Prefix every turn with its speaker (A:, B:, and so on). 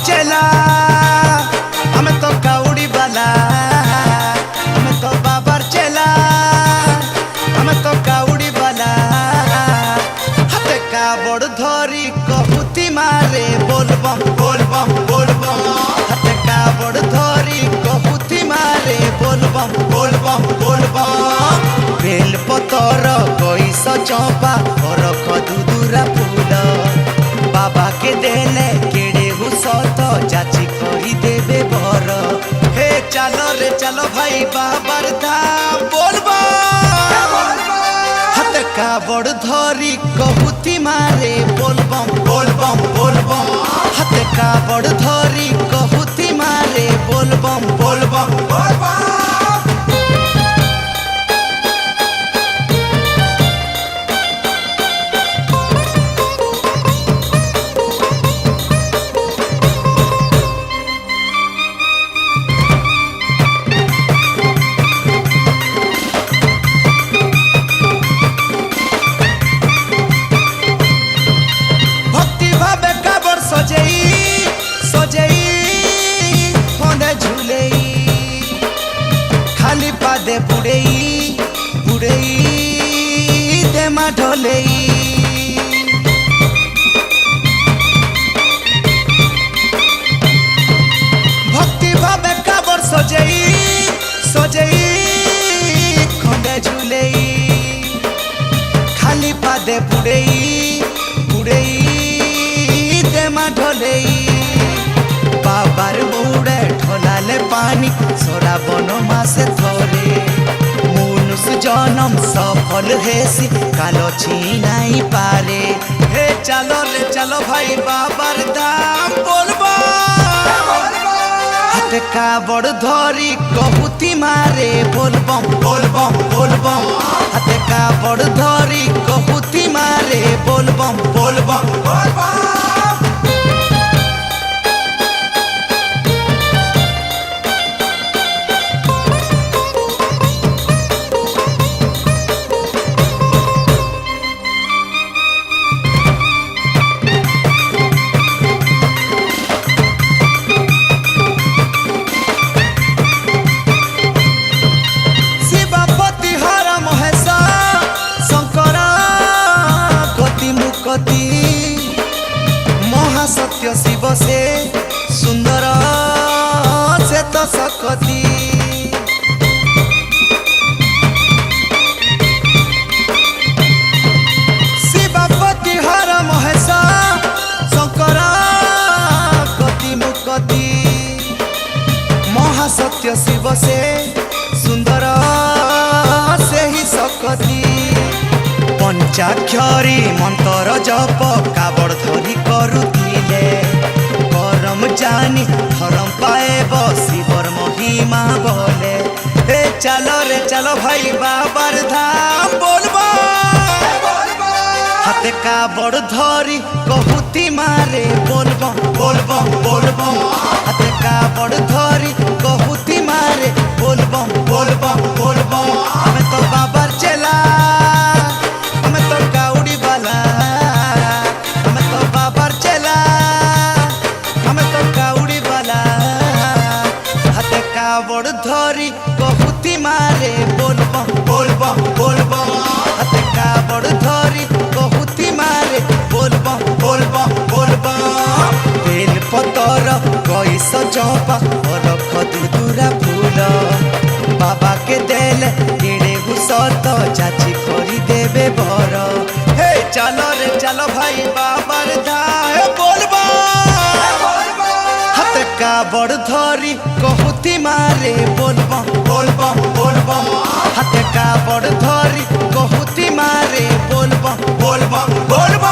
A: चेला हमें तो काउड़ी वाला हमें तो बाबर चेला हमें तो काउड़ी वाला हाथे काबड़ धरी कहुती मारे बोलबम बोलबम बोलबम हाथे काबड़ धरी कहुती मारे बोलबम बोलबम बोलबम बेल पतर गईस चंपा और खदुदुरा फूल बाबा के देले केड़े हुसत चाची कही देवे बर हे चलो रे चलो भाई बाबर धाम बोलबम हाथ काबड़ धरी कहुती मारे बोलबम बोलबम बोलबम हाथ काबड़ धरी कहुती मारे बोलबम बोलबम बोलबम दे बुड़ई बुड़ई दे मा ढोलई भक्ति भावे काबर सजई सजई खंडे झुलई खाली पादे बुड़ई बुड़ई दे मा ढोलई बाबार मुड़े ढोलाले पानी सोरा बनो मासे थोरे मुनुष जनम सफल हेसी कालो छीनाई पारे हे चलो रे चलो भाई बाबार धाम बोलबम हाथ काबड़ धरी कहुती मारे बोलबम बोलबम बोलबम हाथ काबड़ धरी कहुती मारे बोलबम बोलबम बोलबम महासत्य शिव से सुंदर से तो सकती शिवपति हर महेश शंकर गति मुक्ति महासत्य शिव से सुंदर से ही सकती पंचाक्षरी मंत्र जप काबड़ धरी करुथिले करम जानी धरम पाएब शिवर महिमा बोले हे चलो रे चलो भाई बाबर धाम बोलबम हाथ काबड़ धरी कहुती मारे बोलबम बोलबम बोलबम हाथ काबड़ धरी कहुती मारे बोलबम बोलबम बोलबम हमें तो बाबर चेला काबड़ धरी कहुती मारे बोलबम बोलबम बोलबम हाथ काबड़ धरी कहुती मारे बोलबम बोलबम बोलबम बेल पतर गईस चंपा और खदुदुरा फूल बाबा के देले केड़े हुसत चाची करी देवे बर हे चलो रे चलो भाई बाबर धाम बोलबम हाथ काबड़ धरी कहुती मारे बोलबम बोलबम बोलबम हाथ काबड़ धरी कहुती मारे बोलबम बोलबम बोलबम।